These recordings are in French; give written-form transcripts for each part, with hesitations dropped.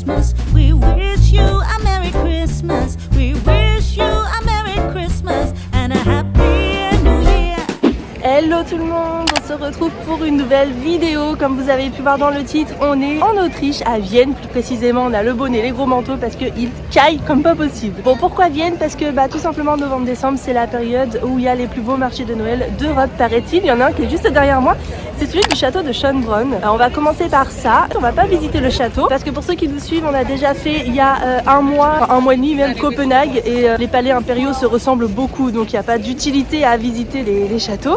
Christmas. We wish you a Merry Christmas. We wish you a Merry Christmas and a Happy New Year. Hello tout le monde, on se retrouve pour une nouvelle vidéo. Comme vous avez pu voir dans le titre, on est en Autriche, à Vienne plus précisément. On a le bonnet, les gros manteaux parce qu'il caille comme pas possible. Bon, pourquoi Vienne? Parce que tout simplement novembre-décembre, c'est la période où il y a les plus beaux marchés de Noël d'Europe, paraît-il. Il y en a un qui est juste derrière moi, c'est celui du château de Schönbrunn. Alors, on va commencer par ça. On va pas visiter le château parce que pour ceux qui nous suivent, on a déjà fait il y a un mois et demi même Copenhague, et les palais impériaux se ressemblent beaucoup, donc il n'y a pas d'utilité à visiter les châteaux.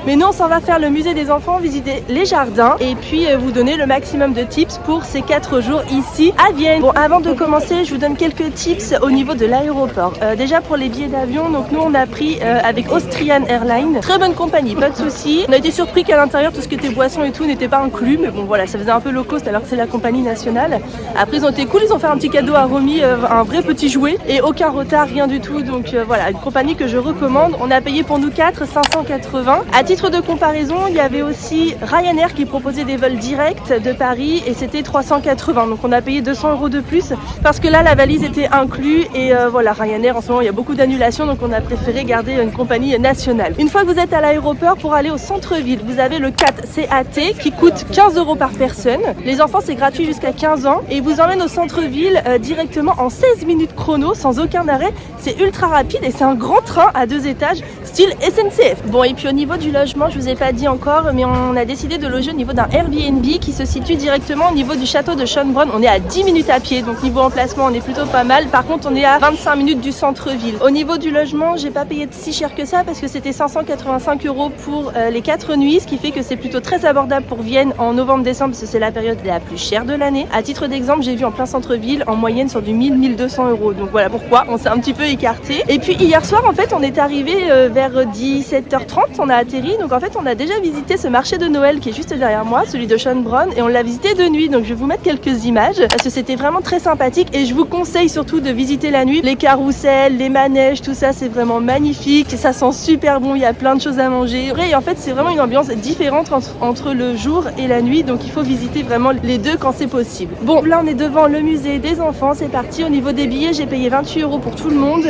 Mais nous on s'en va faire le musée des enfants, visiter les jardins et puis vous donner le maximum de tips pour ces 4 jours ici à Vienne. Bon, avant de commencer, je vous donne quelques tips au niveau de l'aéroport. Déjà pour les billets d'avion, donc nous on a pris avec Austrian Airlines, très bonne compagnie, pas de soucis. On a été surpris qu'à l'intérieur tout ce qui était boissons et tout n'était pas inclus, mais bon voilà, ça faisait un peu low cost alors que c'est la compagnie nationale. Après ils ont été cool, ils ont fait un petit cadeau à Romy, un vrai petit jouet et aucun retard, rien du tout. Donc voilà, une compagnie que je recommande. On a payé pour nous 4 580. À titre de comparaison, il y avait aussi Ryanair qui proposait des vols directs de Paris et c'était 380, donc on a payé 200 € de plus parce que là la valise était inclus et voilà, Ryanair en ce moment il y a beaucoup d'annulations, donc on a préféré garder une compagnie nationale. Une fois que vous êtes à l'aéroport, pour aller au centre-ville, vous avez le 4 CAT qui coûte 15 € par personne. Les enfants c'est gratuit jusqu'à 15 ans et vous emmène au centre-ville directement en 16 minutes chrono sans aucun arrêt. C'est ultra rapide et c'est un grand train à 2 étages style SNCF. Bon, et puis au niveau du logement, je vous ai pas dit encore, mais on a décidé de loger au niveau d'un Airbnb qui se situe directement au niveau du château de Schönbrunn. On est à 10 minutes à pied, donc niveau emplacement on est plutôt pas mal. Par contre on est à 25 minutes du centre-ville. Au niveau du logement, j'ai pas payé si cher que ça parce que c'était 585 € pour les 4 nuits, ce qui fait que c'est plutôt très abordable pour Vienne en novembre-décembre parce que c'est la période la plus chère de l'année. À titre d'exemple, j'ai vu en plein centre-ville en moyenne sur du 1000-1200 €. Donc voilà pourquoi on s'est un petit peu écarté. Et puis hier soir en fait on est arrivé vers 17h30, on a atterri. Donc en fait on a déjà visité ce marché de Noël qui est juste derrière moi, celui de Schönbrunn, et on l'a visité de nuit. Donc je vais vous mettre quelques images parce que c'était vraiment très sympathique et je vous conseille surtout de visiter la nuit. Les carrousels, les manèges, tout ça c'est vraiment magnifique, ça sent super bon, il y a plein de choses à manger. Et en fait c'est vraiment une ambiance différente entre le jour et la nuit, donc il faut visiter vraiment les deux quand c'est possible. Bon, là on est devant le musée des enfants, c'est parti. Au niveau des billets, j'ai payé 28 € pour tout le monde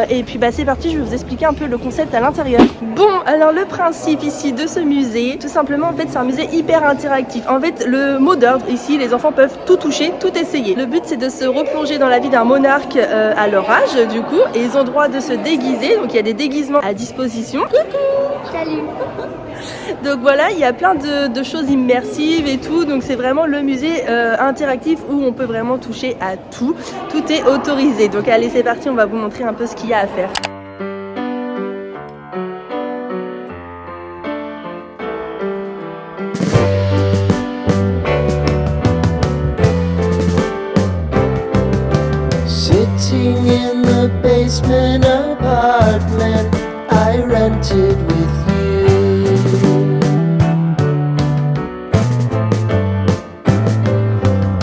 et puis c'est parti, je vais vous expliquer un peu le concept à l'intérieur. Bon, alors le principe ici de ce musée, tout simplement en fait c'est un musée hyper interactif. En fait le mot d'ordre ici, les enfants peuvent tout toucher, tout essayer. Le but c'est de se replonger dans la vie d'un monarque à leur âge du coup, et ils ont droit de se déguiser, donc il y a des déguisements à disposition. Coucou, salut. Donc voilà, il y a plein de choses immersives et tout, donc c'est vraiment le musée interactif où on peut vraiment toucher à tout. Tout est autorisé. Donc allez, c'est parti, on va vous montrer un peu ce qu'il y a à faire. Sitting in the basement apartment I rented with you.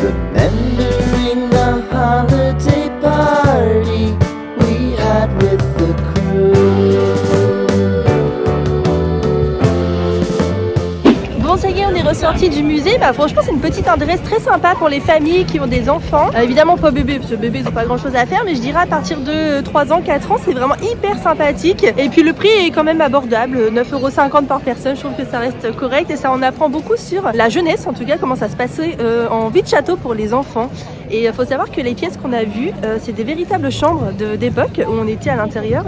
Remembering the holiday party we had with the crew. Bon, ça y est, on est ressorti du musée. Franchement, c'est une petite adresse très sympa pour les familles qui ont des enfants. Évidemment, pas bébé, parce que bébé, ils n'ont pas grand chose à faire, mais je dirais à partir de 3 ans, 4 ans, c'est vraiment hyper sympathique. Et puis le prix est quand même abordable, 9,50 € par personne. Je trouve que ça reste correct et ça en apprend beaucoup sur la jeunesse, en tout cas, comment ça se passait en vie de château pour les enfants. Et il faut savoir que les pièces qu'on a vues, c'est des véritables chambres d'époque où on était à l'intérieur.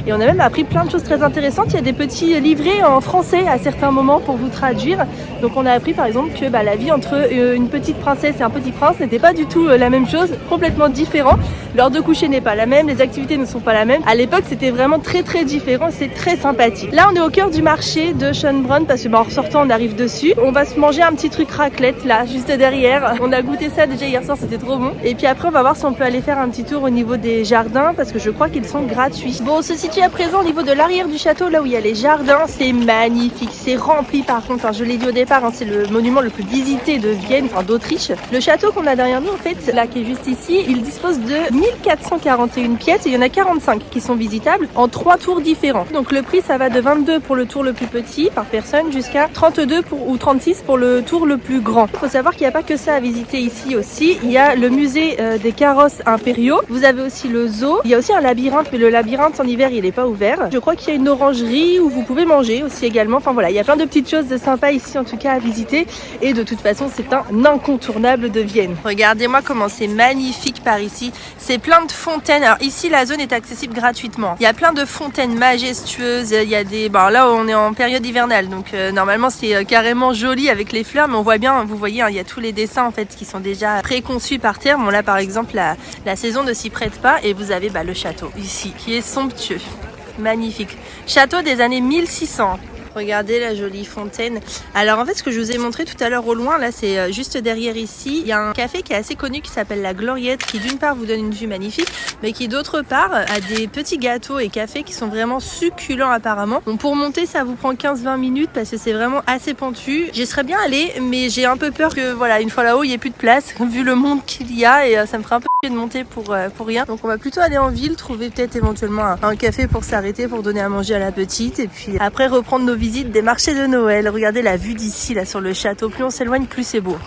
Et on a même appris plein de choses très intéressantes. Il y a des petits livrets en français à certains moments pour vous traduire. Donc on a appris par exemple que la vie entre une petite princesse et un petit prince n'était pas du tout la même chose, complètement différent. L'heure de coucher n'est pas la même, les activités ne sont pas la même. À l'époque c'était vraiment très différent, c'est très sympathique. Là on est au cœur du marché de Schönbrunn parce que en ressortant on arrive dessus. On va se manger un petit truc raclette là, juste derrière. On a goûté ça déjà hier soir, c'était trop bon. Et puis après on va voir si on peut aller faire un petit tour au niveau des jardins parce que je crois qu'ils sont gratuits. Bon, on se situe à présent au niveau de l'arrière du château, là où il y a les jardins. C'est magnifique, c'est rempli par contre, je l'ai dit au départ, c'est le monument le plus visité de Vienne, enfin d'Autriche. Le château qu'on a derrière nous en fait, là qui est juste ici, il dispose de 1441 pièces et il y en a 45 qui sont visitables en 3 tours différents. Donc le prix, ça va de 22 pour le tour le plus petit par personne jusqu'à 32 ou 36 pour le tour le plus grand. Il faut savoir qu'il n'y a pas que ça à visiter ici aussi. Il y a le musée des carrosses impériaux. Vous avez aussi le zoo. Il y a aussi un labyrinthe, mais le labyrinthe en hiver, il n'est pas ouvert. Je crois qu'il y a une orangerie où vous pouvez manger aussi également. Enfin voilà, il y a plein de petites choses sympas ici en tout cas à visiter. Et de toute façon, c'est un incontournable de Vienne. Regardez-moi comment c'est magnifique par ici. C'est plein de fontaines. Alors ici, la zone est accessible gratuitement. Il y a plein de fontaines majestueuses. Il y a des... Bon, là, on est en période hivernale. Donc normalement, c'est carrément joli avec les fleurs. Mais on voit bien, vous voyez, hein, il y a tous les dessins en fait qui sont déjà préconçus par terre. Bon là, par exemple, la saison ne s'y prête pas. Et vous avez le château ici qui est somptueux. Magnifique. Château des années 1600. Regardez la jolie fontaine. Alors en fait, ce que je vous ai montré tout à l'heure au loin, là c'est juste derrière ici. Il y a un café qui est assez connu qui s'appelle la Gloriette, qui d'une part vous donne une vue magnifique, mais qui d'autre part a des petits gâteaux et cafés qui sont vraiment succulents apparemment. Bon, pour monter, ça vous prend 15-20 minutes parce que c'est vraiment assez pentu. J'y serais bien allée, mais j'ai un peu peur que voilà, une fois là-haut, il n'y ait plus de place, vu le monde qu'il y a, et ça me ferait un peu de monter pour rien. Donc on va plutôt aller en ville, trouver peut-être éventuellement un café pour s'arrêter, pour donner à manger à la petite, et puis après reprendre nos visite des marchés de Noël. Regardez la vue d'ici là sur le château. Plus on s'éloigne, plus c'est beau.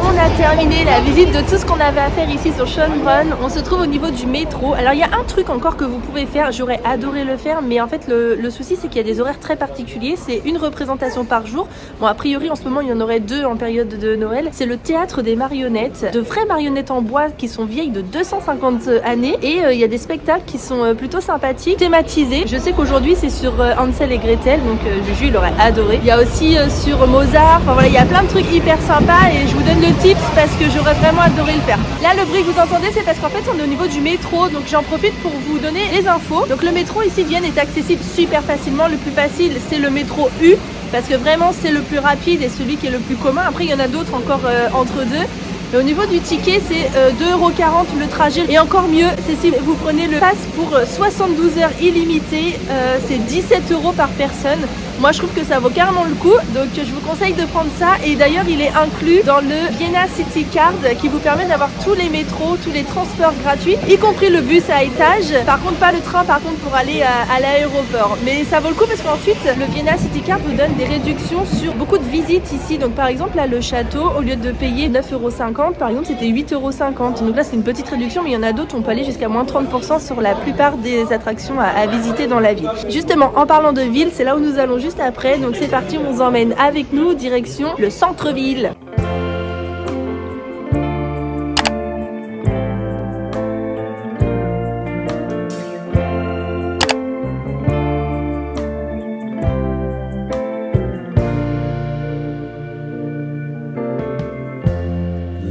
On a terminé la visite de tout ce qu'on avait à faire ici sur Schönbrunn. On se trouve au niveau du métro. Alors il y a un truc encore que vous pouvez faire, j'aurais adoré le faire, mais en fait le souci c'est qu'il y a des horaires très particuliers. C'est une représentation par jour. Bon, a priori en ce moment il y en aurait 2 en période de Noël. C'est le théâtre des marionnettes, de vraies marionnettes en bois qui sont vieilles de 250 années, et il y a des spectacles qui sont plutôt sympathiques, thématisés. Je sais qu'aujourd'hui c'est sur Hansel et Gretel, donc Juju il aurait adoré. Il y a aussi sur Mozart. Enfin voilà, il y a plein de trucs hyper sympas et je vous donne le tips parce que j'aurais vraiment adoré le faire. Là le bruit que vous entendez, c'est parce qu'en fait on est au niveau du métro, donc j'en profite pour vous donner les infos. Donc le métro ici Vienne est accessible super facilement. Le plus facile c'est le métro U, parce que vraiment c'est le plus rapide et celui qui est le plus commun. Après il y en a d'autres encore entre deux. Et au niveau du ticket, c'est 2,40 € le trajet. Et encore mieux, c'est si vous prenez le pass pour 72 heures illimitées, c'est 17 € par personne. Moi, je trouve que ça vaut carrément le coup. Donc, je vous conseille de prendre ça. Et d'ailleurs, il est inclus dans le Vienna City Card qui vous permet d'avoir tous les métros, tous les transports gratuits, y compris le bus à étage. Par contre, pas le train, par contre, pour aller à l'aéroport. Mais ça vaut le coup parce qu'ensuite, le Vienna City Card vous donne des réductions sur beaucoup de visites ici. Donc, par exemple, là, le château, au lieu de payer 9,50 €, par exemple, c'était 8,50 €. Donc là, c'est une petite réduction, mais il y en a d'autres, on peut aller jusqu'à moins 30% sur la plupart des attractions à visiter dans la ville. Justement, en parlant de ville, c'est là où nous allons juste après. Donc c'est parti, on vous emmène avec nous direction le centre-ville.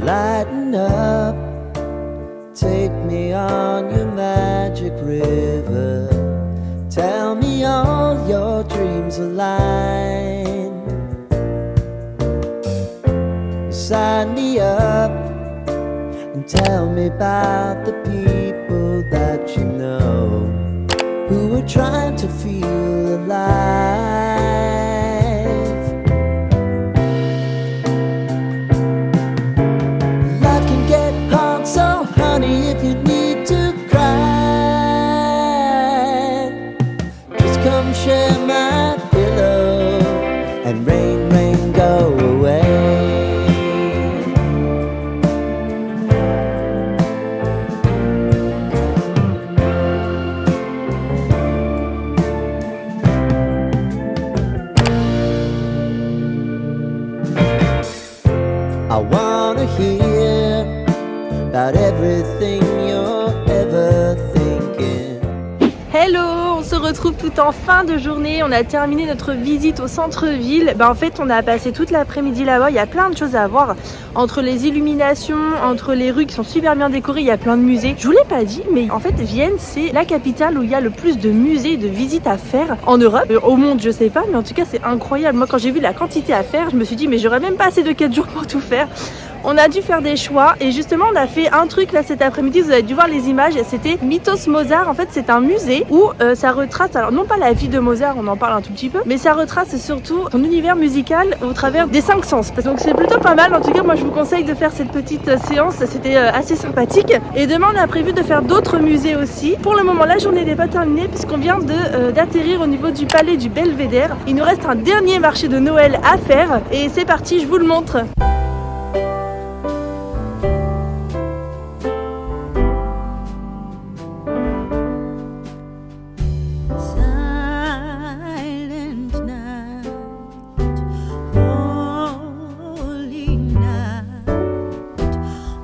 Lighten up, take me on your magic river. Tell me all your dreams align. Sign me up and tell me about the people that you know who are trying to feel alive. Life can get hard, so honey, if you need to cry, just come share my pillow and rain, rain, go away. I wanna hear about everything you're ever thinking. Hello, on se retrouve tout en fin de journée. On a terminé notre visite au centre-ville. En fait, on a passé toute l'après-midi là-bas. Il y a plein de choses à voir. Entre les illuminations, entre les rues qui sont super bien décorées, il y a plein de musées. Je vous l'ai pas dit, mais en fait, Vienne, c'est la capitale où il y a le plus de musées et de visites à faire en Europe. Au monde, je sais pas, mais en tout cas, c'est incroyable. Moi, quand j'ai vu la quantité à faire, je me suis dit, mais j'aurais même pas assez de 4 jours pour tout faire. On a dû faire des choix et justement on a fait un truc là cet après-midi, vous avez dû voir les images, c'était Mythos Mozart. En fait c'est un musée où ça retrace, alors non pas la vie de Mozart, on en parle un tout petit peu, mais ça retrace surtout son univers musical au travers des 5 sens. Donc c'est plutôt pas mal, en tout cas moi je vous conseille de faire cette petite séance, c'était assez sympathique. Et demain on a prévu de faire d'autres musées aussi. Pour le moment la journée n'est pas terminée puisqu'on vient d'atterrir au niveau du palais du Belvédère. Il nous reste un dernier marché de Noël à faire et c'est parti, je vous le montre. Silent night, holy night,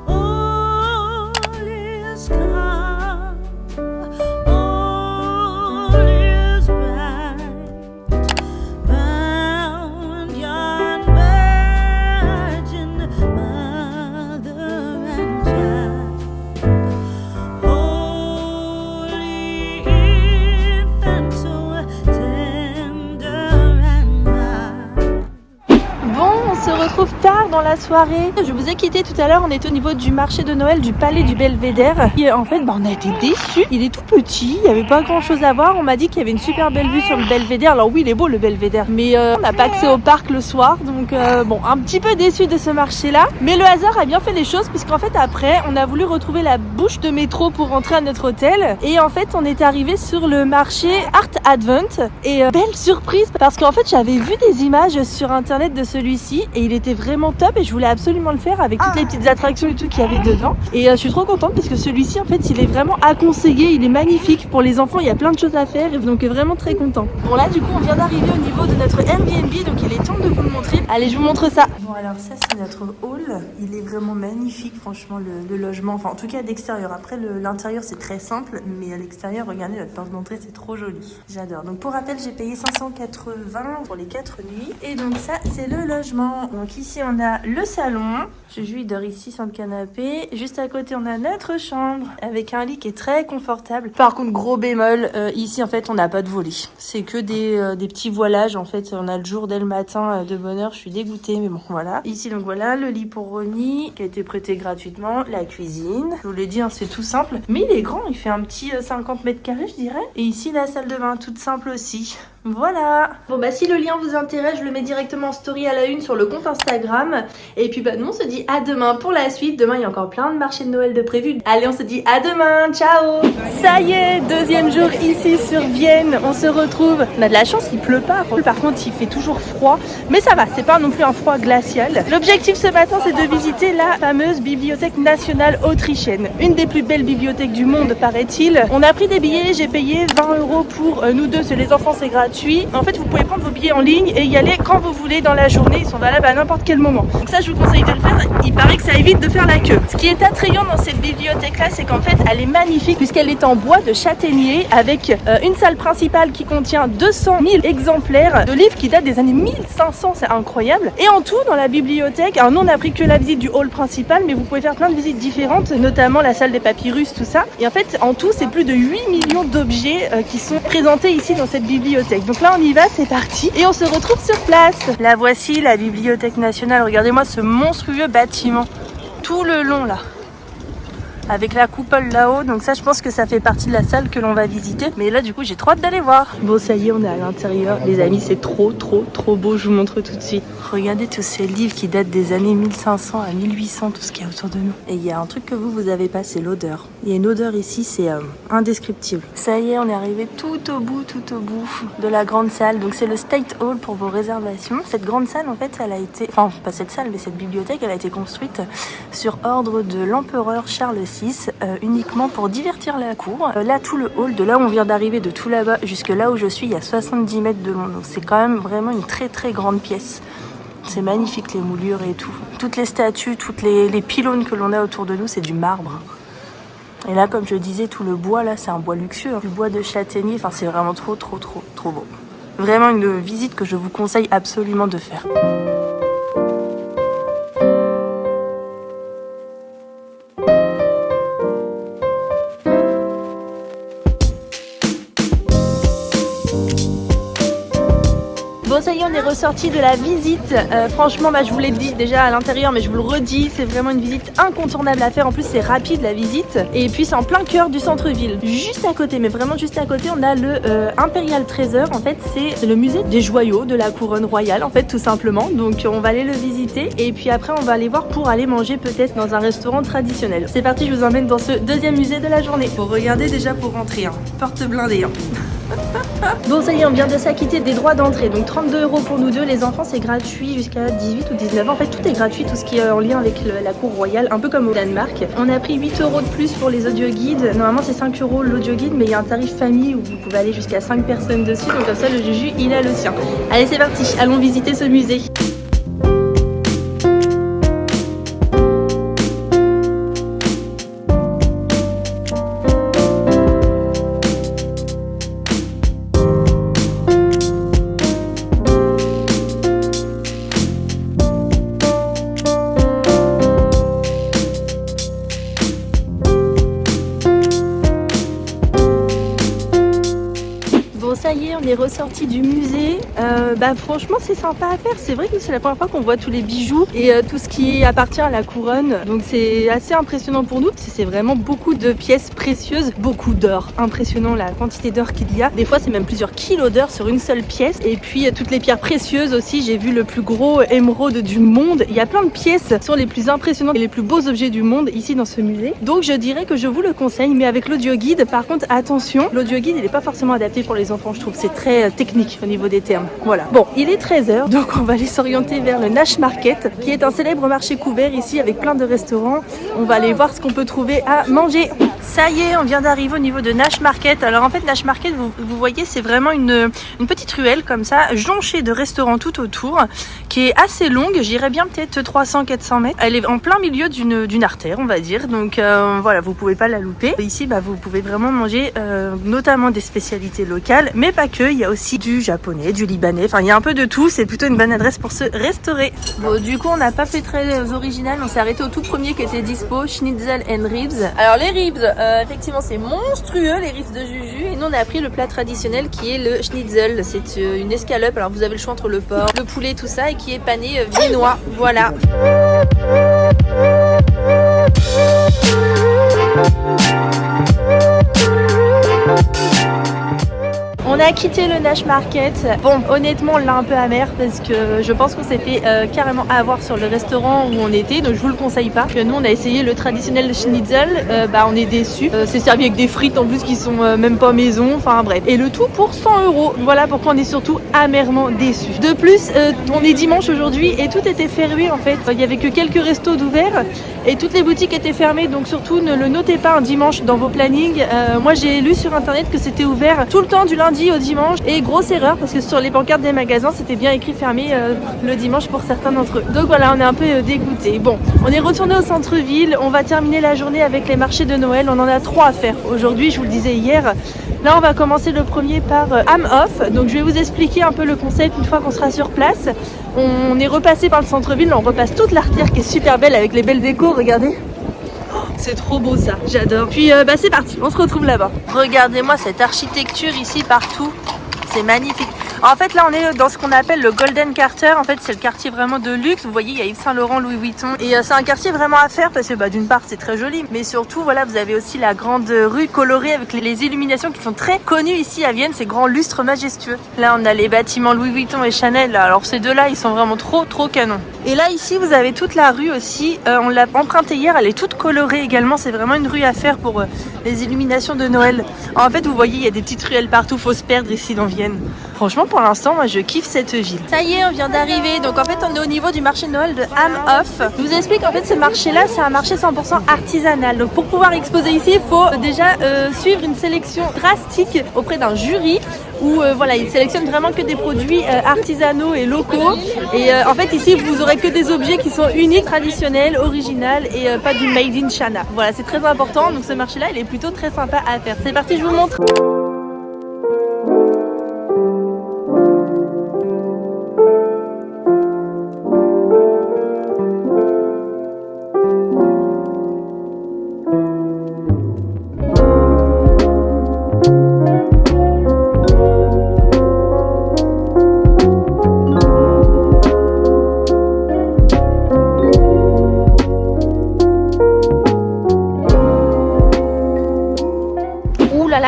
all is calm, all is bright, round yon virgin mother and child, holy infant, so tender and mild. Bon, on se retrouve tard dans la soirée. Je vous ai quitté tout à l'heure, on était au niveau du marché de Noël du palais du Belvédère. Et en fait, on a été déçus. Il est tout petit, il n'y avait pas grand chose à voir. On m'a dit qu'il y avait une super belle vue sur le Belvédère. Alors oui, il est beau le Belvédère, mais on n'a pas accès au parc le soir. Donc bon, un petit peu déçu de ce marché-là. Mais le hasard a bien fait les choses puisqu'en fait après, on a voulu retrouver la bouche de métro pour rentrer à notre hôtel. Et en fait, on est arrivé sur le marché Art Advent. Et belle surprise parce qu'en fait, j'avais vu des images sur internet de celui-ci et il était vraiment top et je voulais absolument le faire avec toutes les petites attractions et tout qu'il y avait dedans. Et je suis trop contente parce que celui-ci en fait il est vraiment à conseiller, il est magnifique pour les enfants, il y a plein de choses à faire et donc vraiment très content. Bon là du coup on vient d'arriver au niveau de notre Airbnb, donc il est temps de vous le montrer. Allez, je vous montre ça. Bon alors ça c'est notre hall, il est vraiment magnifique franchement le logement, enfin en tout cas d'extérieur. Après l'intérieur c'est très simple mais à l'extérieur regardez notre porte d'entrée, c'est trop joli. J'adore. Donc pour rappel j'ai payé 580 pour les 4 nuits et donc ça c'est le logement. Donc ici on a le salon, Juju il dort ici sur le canapé, juste à côté on a notre chambre avec un lit qui est très confortable. Par contre gros bémol, ici en fait on n'a pas de volet, c'est que des petits voilages en fait, on a le jour dès le matin de bonne heure, je suis dégoûtée mais bon voilà. Ici donc voilà le lit pour Ronnie qui a été prêté gratuitement, la cuisine, je vous l'ai dit hein, c'est tout simple mais il est grand, il fait un petit 50 mètres carrés je dirais. Et ici la salle de bain toute simple aussi. Voilà. Bon bah si le lien vous intéresse, je le mets directement en story à la une sur le compte Instagram. Et puis bah nous on se dit à demain pour la suite. Demain il y a encore plein de marchés de Noël de prévus. Allez on se dit à demain, ciao. Ça y est, deuxième jour ici sur Vienne. On se retrouve. On a de la chance, il pleut pas. Par contre il fait toujours froid. Mais ça va, c'est pas non plus un froid glacial. L'objectif ce matin c'est de visiter la fameuse bibliothèque nationale autrichienne. Une des plus belles bibliothèques du monde paraît-il. On a pris des billets, j'ai payé 20 € pour nous deux, c'est les enfants c'est gratuit. En fait vous pouvez prendre vos billets en ligne et y aller quand vous voulez dans la journée, ils sont valables à n'importe quel moment. Donc ça je vous conseille de le faire, il paraît que ça évite de faire la queue. Ce qui est attrayant dans cette bibliothèque là c'est qu'en fait elle est magnifique puisqu'elle est en bois de châtaignier avec une salle principale qui contient 200 000 exemplaires de livres qui datent des années 1500, c'est incroyable. Et en tout dans la bibliothèque, alors nous on a pris que la visite du hall principal mais vous pouvez faire plein de visites différentes, notamment la salle des papyrus, tout ça. Et en fait en tout c'est plus de 8 millions d'objets qui sont présentés ici dans cette bibliothèque. Donc là on y va, c'est parti et on se retrouve sur place. La voici la bibliothèque nationale, regardez-moi ce monstrueux bâtiment tout le long là. Avec la coupole là-haut, donc ça je pense que ça fait partie de la salle que l'on va visiter. Mais là du coup j'ai trop hâte d'aller voir. Bon ça y est on est à l'intérieur, les amis c'est trop beau, je vous montre tout de suite. Regardez tous ces livres qui datent des années 1500 à 1800, tout ce qu'il y a autour de nous. Et il y a un truc que vous avez pas, c'est l'odeur. Il y a une odeur ici, c'est indescriptible. Ça y est on est arrivé tout au bout de la grande salle. Donc c'est le State Hall pour vos réservations. Cette grande salle en fait elle a été, enfin pas cette salle mais cette bibliothèque elle a été construite sur ordre de l'empereur Charles VI. Uniquement pour divertir la cour. Là tout le hall, de là où on vient d'arriver, de tout là-bas jusque là où je suis, il y a 70 mètres de long, donc c'est quand même vraiment une très grande pièce. C'est magnifique les moulures et tout. Toutes les statues, toutes les pylônes que l'on a autour de nous, c'est du marbre. Et là, comme je disais, tout le bois là, c'est un bois luxueux, du bois de châtaignier. Enfin, c'est vraiment trop beau. Vraiment une visite que je vous conseille absolument de faire. Bon, ça y est, on est ressorti de la visite. Franchement, je vous l'ai dit déjà à l'intérieur, mais je vous le redis, c'est vraiment une visite incontournable à faire. En plus, c'est rapide la visite. Et puis, c'est en plein cœur du centre-ville. Juste à côté, mais vraiment juste à côté, on a le Imperial Treasure. En fait, c'est le musée des joyaux de la couronne royale, en fait, tout simplement. Donc, on va aller le visiter. Et puis après, on va aller voir pour aller manger peut-être dans un restaurant traditionnel. C'est parti, je vous emmène dans ce deuxième musée de la journée. Faut regarder déjà pour rentrer, hein. Porte blindée, hein. Bon, ça y est, on vient de s'acquitter des droits d'entrée. Donc 32 € pour nous deux. Les enfants, c'est gratuit jusqu'à 18 ou 19 ans. En fait, tout est gratuit, tout ce qui est en lien avec la cour royale, un peu comme au Danemark. On a pris 8 € de plus pour les audio guides. Normalement, c'est 5 € l'audio guide, mais il y a un tarif famille où vous pouvez aller jusqu'à 5 personnes dessus. Donc comme ça, le Juju, il a le sien. Allez, c'est parti. Allons visiter ce musée. Ça y est, on est ressorti du musée. Franchement, c'est sympa à faire. C'est vrai que c'est la première fois qu'on voit tous les bijoux et tout ce qui appartient à la couronne. Donc c'est assez impressionnant pour nous. C'est vraiment beaucoup de pièces précieuses, beaucoup d'or. Impressionnant la quantité d'or qu'il y a. Des fois, c'est même plusieurs kilos d'or sur une seule pièce. Et puis toutes les pierres précieuses aussi. J'ai vu le plus gros émeraude du monde. Il y a plein de pièces qui sont les plus impressionnantes et les plus beaux objets du monde ici dans ce musée. Donc je dirais que je vous le conseille, mais avec l'audio guide. Par contre, attention, l'audio guide, il n'est pas forcément adapté pour les enfants. Je trouve que c'est très technique au niveau des termes. Voilà. Bon, il est 13 h, donc on va aller s'orienter vers le Nash Market, qui est un célèbre marché couvert ici avec plein de restaurants. On va aller voir ce qu'on peut trouver à manger. Ça y est, on vient d'arriver au niveau de Nash Market. Alors en fait, Nash Market, vous voyez, c'est vraiment une petite ruelle comme ça, jonchée de restaurants tout autour, qui est assez longue. J'irais bien peut-être 300-400 mètres. Elle est en plein milieu d'une artère, on va dire. Donc voilà, vous pouvez pas la louper. Ici, vous pouvez vraiment manger notamment des spécialités locales, mais pas que. Il y a aussi du japonais, du libanais. Enfin, il y a un peu de tout. C'est plutôt une bonne adresse pour se restaurer. Bon, du coup, on n'a pas fait très original. On s'est arrêté au tout premier qui était dispo, Schnitzel and Ribs. Alors les ribs, effectivement, c'est monstrueux, les ribs de Juju. Et nous, on a pris le plat traditionnel qui est le Schnitzel. C'est une escalope. Alors vous avez le choix entre le porc, le poulet, tout ça, et qui est pané viennois. Voilà. On a quitté le Nash Market. Bon, honnêtement, on l'a un peu amer parce que je pense qu'on s'est fait carrément avoir sur le restaurant où on était, donc je vous le conseille pas. Nous, on a essayé le traditionnel schnitzel, on est déçus. C'est servi avec des frites en plus qui sont même pas maison, enfin bref. Et le tout pour 100 €. Voilà pourquoi on est surtout amèrement déçus. De plus, on est dimanche aujourd'hui et tout était fermé en fait. Il y avait que quelques restos d'ouverts et toutes les boutiques étaient fermées, donc surtout ne le notez pas un dimanche dans vos plannings. Moi, j'ai lu sur internet que c'était ouvert tout le temps du lundi au dimanche, et grosse erreur parce que sur les pancartes des magasins c'était bien écrit fermé le dimanche pour certains d'entre eux. Donc voilà, on est un peu dégoûtés. Bon, on est retourné au centre-ville, on va terminer la journée avec les marchés de Noël. On en a 3 à faire aujourd'hui, je vous le disais hier. Là on va commencer le premier par Am Off. Donc je vais vous expliquer un peu le concept une fois qu'on sera sur place. On est repassé par le centre-ville, on repasse toute l'artère qui est super belle avec les belles décos, regardez. C'est trop beau ça, j'adore. Puis c'est parti, on se retrouve là-bas. Regardez-moi cette architecture ici partout, c'est magnifique. En fait là on est dans ce qu'on appelle le Golden Quarter. En fait c'est le quartier vraiment de luxe. Vous voyez il y a Yves Saint Laurent, Louis Vuitton. Et c'est un quartier vraiment à faire parce que d'une part c'est très joli, mais surtout voilà vous avez aussi la grande rue colorée avec les illuminations qui sont très connues ici à Vienne, ces grands lustres majestueux. Là on a les bâtiments Louis Vuitton et Chanel. Alors ces deux là ils sont vraiment trop canons. Et là ici vous avez toute la rue aussi, on l'a empruntée hier, elle est toute colorée également. C'est vraiment une rue à faire pour les illuminations de Noël. En fait vous voyez il y a des petites ruelles partout, faut se perdre ici dans Vienne. Franchement, pour l'instant, moi je kiffe cette ville. Ça y est, on vient d'arriver. Donc en fait, on est au niveau du marché de Noël de Ham-Off. Je vous explique, en fait, ce marché-là, c'est un marché 100% artisanal. Donc pour pouvoir exposer ici, il faut déjà suivre une sélection drastique auprès d'un jury où voilà, ils sélectionnent vraiment que des produits artisanaux et locaux. Et en fait, ici, vous aurez que des objets qui sont uniques, traditionnels, originaux et pas du made in China. Voilà, c'est très important. Donc ce marché-là, il est plutôt très sympa à faire. C'est parti, je vous montre.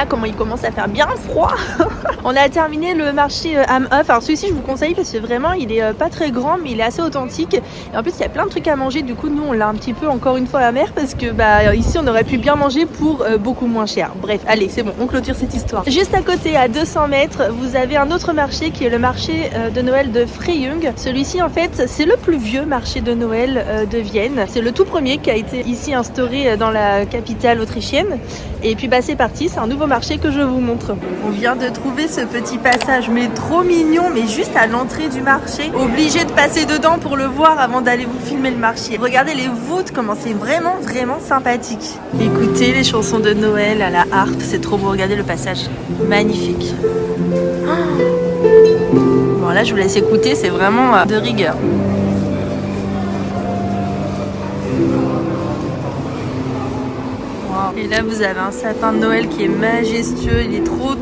Comment il commence à faire bien froid. On a terminé le marché Ham-Off. Alors celui-ci je vous conseille parce que vraiment il est pas très grand mais il est assez authentique et en plus il y a plein de trucs à manger. Du coup nous on l'a un petit peu encore une fois amer parce que ici on aurait pu bien manger pour beaucoup moins cher. Bref, allez c'est bon, on clôture cette histoire. Juste à côté à 200 mètres vous avez un autre marché qui est le marché de Noël de Freyung. Celui-ci en fait c'est le plus vieux marché de Noël de Vienne. C'est le tout premier qui a été ici instauré dans la capitale autrichienne. Et puis c'est parti, c'est un nouveau marché que je vous montre. On vient de trouver ce petit passage mais trop mignon, mais juste à l'entrée du marché. Obligé de passer dedans pour le voir avant d'aller vous filmer le marché. Regardez les voûtes, comment c'est vraiment sympathique. Écoutez les chansons de Noël à la harpe, c'est trop beau. Regardez le passage, magnifique. Bon là je vous laisse écouter, c'est vraiment de rigueur. Et là vous avez un sapin de Noël qui est majestueux, il est trop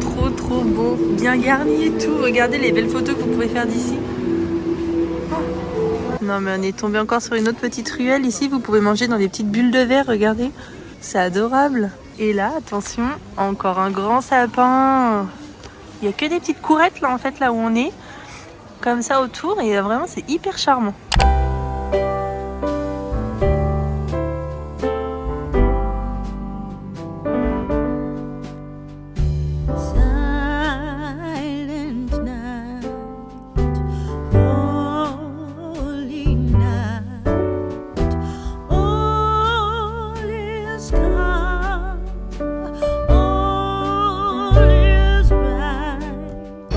beau, bien garni et tout. Regardez les belles photos que vous pouvez faire d'ici. Non mais on est tombé encore sur une autre petite ruelle ici, vous pouvez manger dans des petites bulles de verre, regardez. C'est adorable. Et là, attention, encore un grand sapin. Il n'y a que des petites courettes là en fait, là où on est. Comme ça autour et vraiment c'est hyper charmant.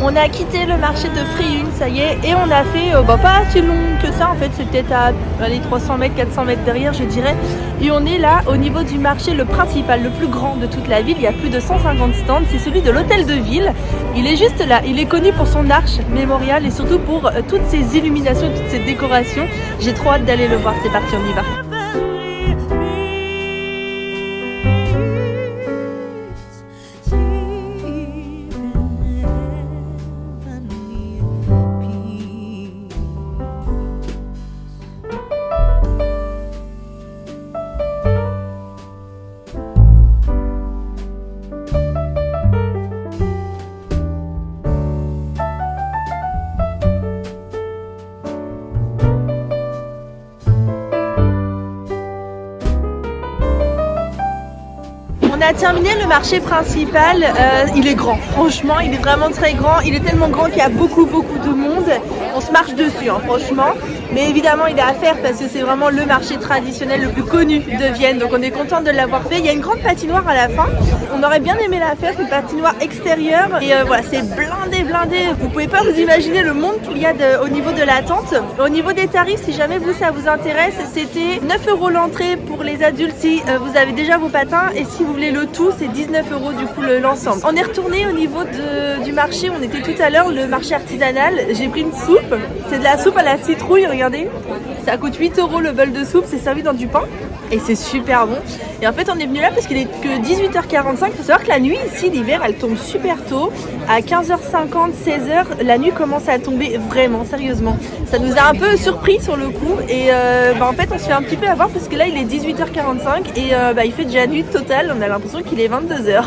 On a quitté le marché de Freyung, ça y est, et on a fait pas assez long que ça en fait, c'est peut-être à 300 mètres, 400 mètres derrière je dirais. Et on est là au niveau du marché le principal, le plus grand de toute la ville, il y a plus de 150 stands, c'est celui de l'hôtel de ville. Il est juste là, il est connu pour son arche mémoriale et surtout pour toutes ses illuminations, toutes ses décorations. J'ai trop hâte d'aller le voir, c'est parti, on y va. On a terminé le marché principal, il est grand, franchement il est vraiment très grand, il est tellement grand qu'il y a beaucoup de monde, on se marche dessus franchement, mais évidemment il est à faire parce que c'est vraiment le marché traditionnel le plus connu de Vienne, donc on est content de l'avoir fait. Il y a une grande patinoire à la fin, on aurait bien aimé la faire, une patinoire extérieure et voilà c'est blindé, vous pouvez pas vous imaginer le monde qu'il y a au niveau de la tente. Au niveau des tarifs, si jamais ça vous intéresse, c'était 9 € l'entrée pour les adultes si vous avez déjà vos patins et si vous voulez le tout c'est 19 € du coup l'ensemble. On est retourné au niveau du marché, on était tout à l'heure, le marché artisanal, j'ai pris une soupe, c'est de la soupe à la citrouille, regardez, ça coûte 8 € le bol de soupe, c'est servi dans du pain et c'est super bon. Et en fait on est venu là parce qu'il est que 18h45, il faut savoir que la nuit ici l'hiver elle tombe super tôt, à 15h50, 16h, la nuit commence à tomber vraiment sérieusement. Ça nous a un peu surpris sur le coup et en fait on se fait un petit peu avoir parce que là il est 18h45 et il fait déjà nuit totale, on a l'impression qu'il est 22h.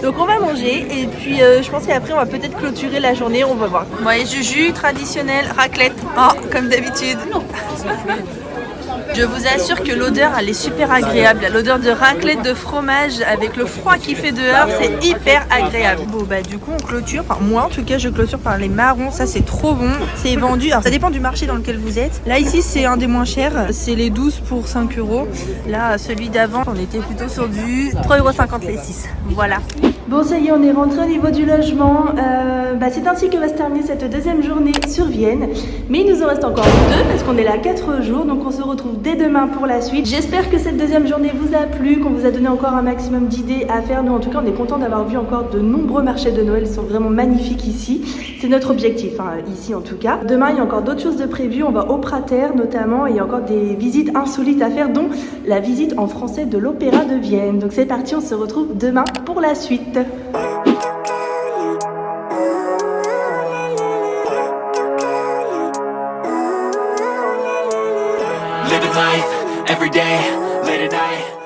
Donc on va manger et puis je pense qu'après on va peut-être clôturer la journée, on va voir. Bon allez, Juju, traditionnel, raclette, comme d'habitude. Je vous assure que l'odeur elle est super agréable. L'odeur de raclette de fromage avec le froid qui fait dehors, c'est hyper agréable. Bon bah du coup on clôture, enfin moi en tout cas je clôture par les marrons, ça c'est trop bon. C'est vendu, alors ça dépend du marché dans lequel vous êtes. Là ici c'est un des moins chers, c'est les 12 pour 5 €. Là celui d'avant on était plutôt sur du 3,50 € les 6. Voilà. Bon ça y est, on est rentré au niveau du logement. C'est ainsi que va se terminer cette deuxième journée sur Vienne. Mais il nous en reste encore 2 parce qu'on est là 4 jours. Donc on se retrouve dès demain pour la suite. J'espère que cette deuxième journée vous a plu, qu'on vous a donné encore un maximum d'idées à faire. Nous en tout cas on est content d'avoir vu encore de nombreux marchés de Noël. Ils sont vraiment magnifiques ici. C'est notre objectif, ici en tout cas. Demain il y a encore d'autres choses de prévues. On va au Prater notamment. Et il y a encore des visites insolites à faire, dont la visite en français de l'Opéra de Vienne. Donc c'est parti, on se retrouve demain pour la suite. Living life, every day, late at night.